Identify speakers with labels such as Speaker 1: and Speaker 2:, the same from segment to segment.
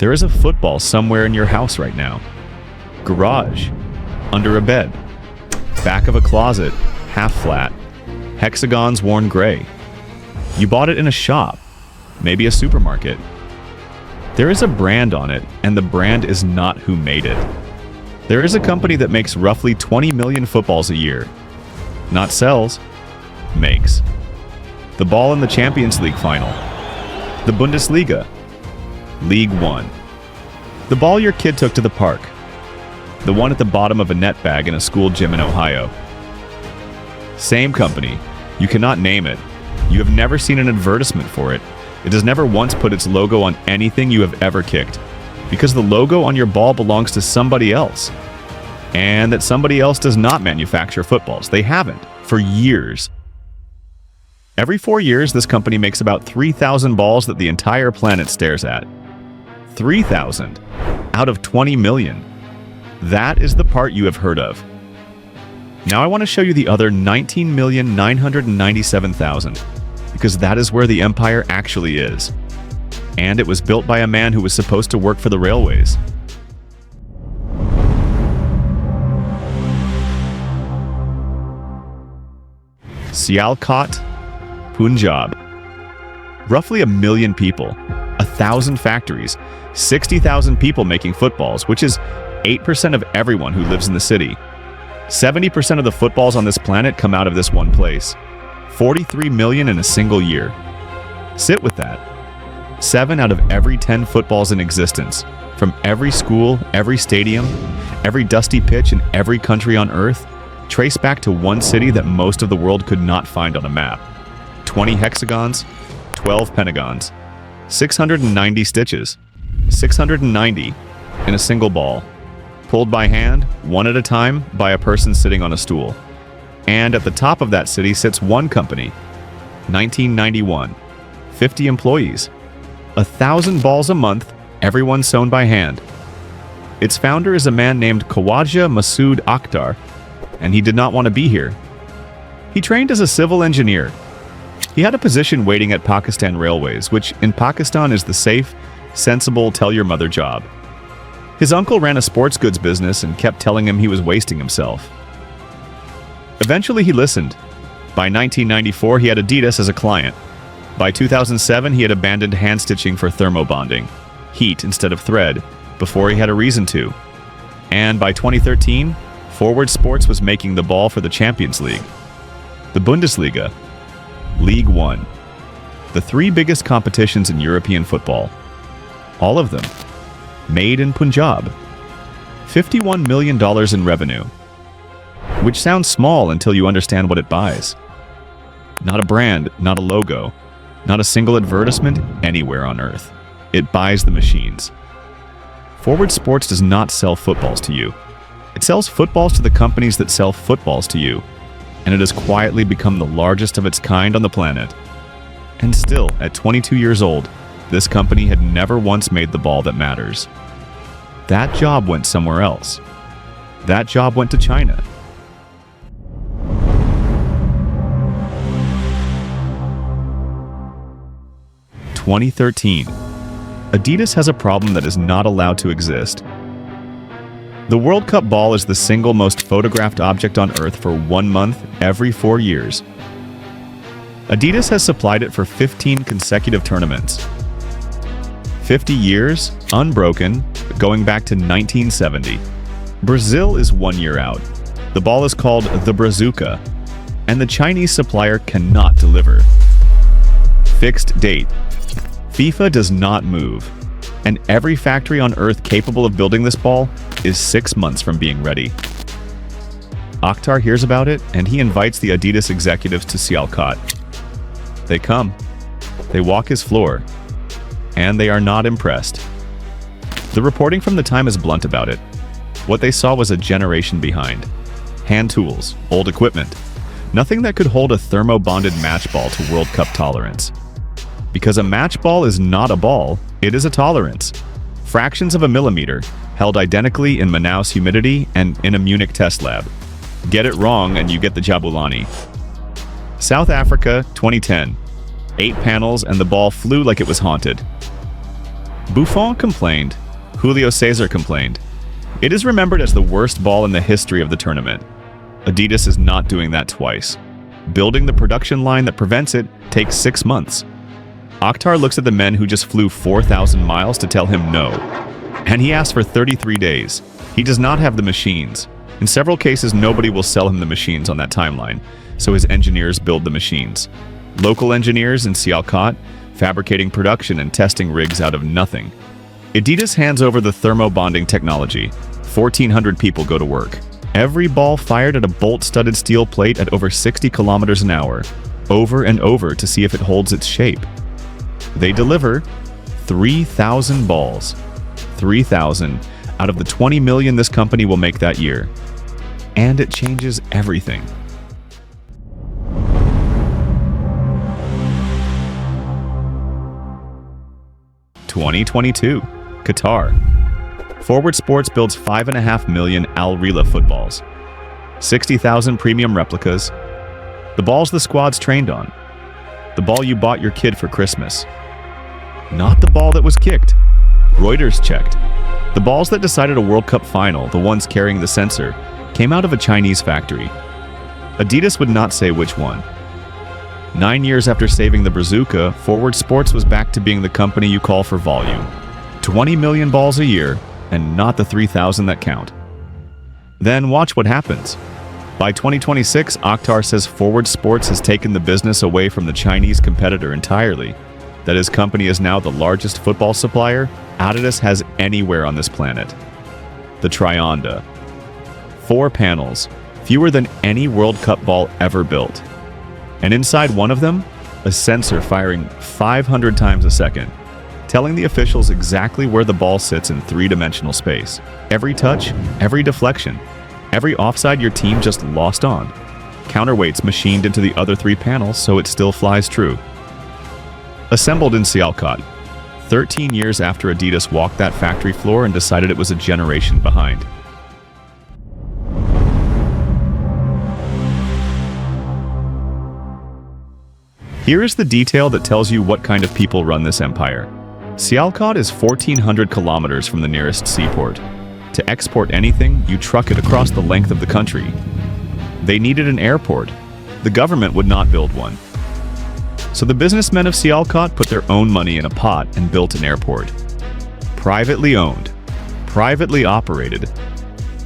Speaker 1: There is a football somewhere in your house right now. Garage, under a bed, back of a closet, half flat, hexagons worn gray. You bought it in a shop, maybe a supermarket. There is a brand on it, and the brand is not who made it. There is a company that makes roughly 20 million footballs a year. Not sells, makes. The ball in the Champions League final. The Bundesliga. Ligue 1. The ball your kid took to the park. The one at the bottom of a net bag in a school gym in Ohio. Same company. You cannot name it. You have never seen an advertisement for it. It has never once put its logo on anything you have ever kicked. Because the logo on your ball belongs to somebody else. And that somebody else does not manufacture footballs. They haven't, for years. Every 4 years, this company makes about 3,000 balls that the entire planet stares at. 3,000 out of 20 million. That is the part you have heard of. Now I want to show you the other 19,997,000, because that is where the empire actually is. And it was built by a man who was supposed to work for the railways. Sialkot, Punjab. Roughly 1 million people, 1,000 factories, 60,000 people making footballs, which is 8% of everyone who lives in the city. 70% of the footballs on this planet come out of this one place. 43 million in a single year. Sit with that. 7 out of every 10 footballs in existence, from every school, every stadium, every dusty pitch in every country on Earth, trace back to one city that most of the world could not find on a map. 20 hexagons, 12 pentagons, 690 stitches, 690 in a single ball, pulled by hand, one at a time, by a person sitting on a stool. And at the top of that city sits one company, 1991, 50 employees, 1,000 balls a month, everyone sewn by hand. Its founder is a man named Khawaja Masood Akhtar, and he did not want to be here. He trained as a civil engineer. He had a position waiting at Pakistan Railways, which in Pakistan is the safe, sensible, tell-your-mother job. His uncle ran a sports goods business and kept telling him he was wasting himself. Eventually he listened. By 1994 he had Adidas as a client. By 2007 he had abandoned hand stitching for thermobonding, heat instead of thread, before he had a reason to. And by 2013, Forward Sports was making the ball for the Champions League, the Bundesliga, Ligue 1, the 3 biggest competitions in European football. All of them made in Punjab. $51 million in revenue, which sounds small until you understand what it buys. Not a brand, not a logo, not a single advertisement anywhere on Earth. It buys the machines. Forward Sports does not sell footballs to you. It sells footballs to the companies that sell footballs to you, and it has quietly become the largest of its kind on the planet. And still, at 22 years old, this company had never once made the ball that matters. That job went somewhere else. That job went to China. (2013) Adidas has a problem that is not allowed to exist. The World Cup ball is the single most photographed object on Earth for 1 month every 4 years. Adidas has supplied it for 15 consecutive tournaments. 50 years, unbroken, going back to 1970. Brazil is 1 year out. The ball is called the Brazuca, and the Chinese supplier cannot deliver. Fixed date. FIFA does not move, and every factory on Earth capable of building this ball is 6 months from being ready. Akhtar hears about it, and he invites the Adidas executives to Sialkot. They come. They walk his floor, and they are not impressed. The reporting from the time is blunt about it. What they saw was a generation behind. Hand tools, old equipment, nothing that could hold a thermo-bonded match ball to World Cup tolerance. Because a match ball is not a ball, it is a tolerance. Fractions of a millimeter, held identically in Manaus humidity and in a Munich test lab. Get it wrong and you get the Jabulani. South Africa, 2010. 8 panels and the ball flew like it was haunted. Buffon complained. Julio Cesar complained. It is remembered as the worst ball in the history of the tournament. Adidas is not doing that twice. Building the production line that prevents it takes 6 months. Akhtar looks at the men who just flew 4,000 miles to tell him no. And he asked for 33 days. He does not have the machines. In several cases, nobody will sell him the machines on that timeline, so his engineers build the machines. Local engineers in Sialkot, fabricating production and testing rigs out of nothing. Adidas hands over the thermo-bonding technology. 1,400 people go to work. Every ball fired at a bolt-studded steel plate at over 60 kilometers an hour, over and over to see if it holds its shape. They deliver 3,000 balls. 3,000 out of the 20 million this company will make that year. And it changes everything. (2022) Qatar. Forward Sports builds 5.5 million Al Rila footballs. 60,000 premium replicas. The balls the squad's trained on. The ball you bought your kid for Christmas. Not the ball that was kicked. Reuters checked. The balls that decided a World Cup final, the ones carrying the sensor, came out of a Chinese factory. Adidas would not say which one. 9 years after saving the Brazuca, Forward Sports was back to being the company you call for volume. 20 million balls a year, and not the 3,000 that count. Then watch what happens. By 2026, Akhtar says Forward Sports has taken the business away from the Chinese competitor entirely. That his company is now the largest football supplier Adidas has anywhere on this planet. The Trionda. 4 panels, fewer than any World Cup ball ever built. And inside one of them, a sensor firing 500 times a second, telling the officials exactly where the ball sits in 3-dimensional space. Every touch, every deflection, every offside your team just lost on. Counterweights machined into the other 3 panels so it still flies true. Assembled in Sialkot, 13 years after Adidas walked that factory floor and decided it was a generation behind. Here is the detail that tells you what kind of people run this empire. Sialkot is 1,400 kilometers from the nearest seaport. To export anything, you truck it across the length of the country. They needed an airport. The government would not build one. So the businessmen of Sialkot put their own money in a pot and built an airport. Privately owned, privately operated,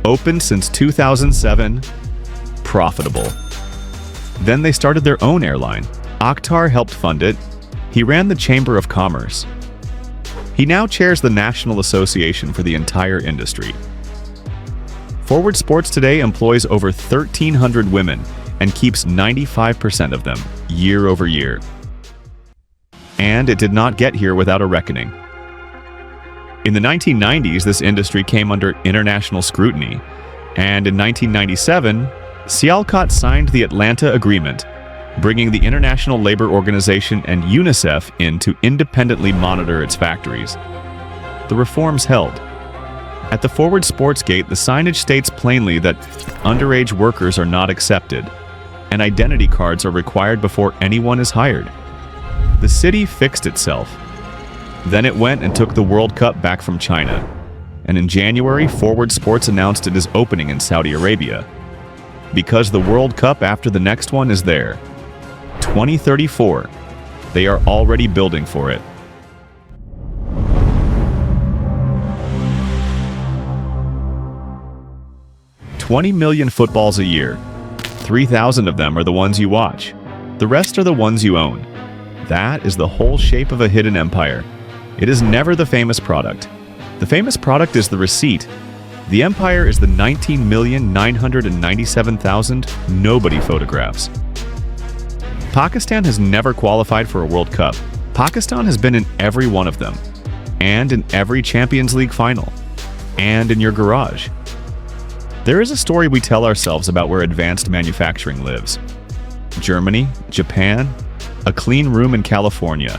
Speaker 1: opened since 2007, profitable. Then they started their own airline. Akhtar helped fund it. He ran the Chamber of Commerce. He now chairs the National Association for the entire industry. Forward Sports today employs over 1,300 women and keeps 95% of them year over year. And it did not get here without a reckoning. In the 1990s, this industry came under international scrutiny, and in 1997, Sialkot signed the Atlanta Agreement, bringing the International Labor Organization and UNICEF in to independently monitor its factories. The reforms held. At the Forward Sports Gate, the signage states plainly that underage workers are not accepted, and identity cards are required before anyone is hired. The city fixed itself. Then it went and took the World Cup back from China. And in January, Forward Sports announced it is opening in Saudi Arabia. Because the World Cup after the next one is there. 2034. They are already building for it. $20 million footballs a year. 3,000 of them are the ones you watch. The rest are the ones you own. That is the whole shape of a hidden empire. It is never the famous product. The famous product is the receipt. The empire is the 19,997,000 nobody photographs. Pakistan has never qualified for a World Cup. Pakistan has been in every one of them, and in every Champions League final, and in your garage. There is a story we tell ourselves about where advanced manufacturing lives. Germany, Japan, a clean room in California.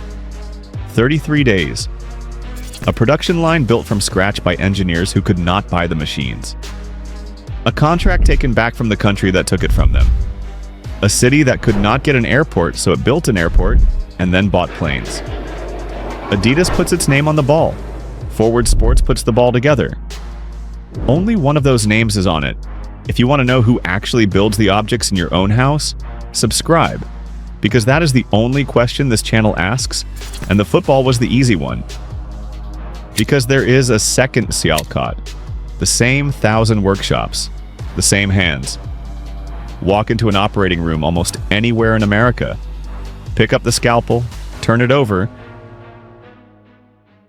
Speaker 1: 33 days. A production line built from scratch by engineers who could not buy the machines. A contract taken back from the country that took it from them. A city that could not get an airport, so it built an airport and then bought planes. Adidas puts its name on the ball. Forward Sports puts the ball together. Only one of those names is on it. If you want to know who actually builds the objects in your own house, subscribe, because that is the only question this channel asks, and the football was the easy one. Because there is a second Sialkot, the same 1,000 workshops, the same hands. Walk into an operating room almost anywhere in America, pick up the scalpel, turn it over,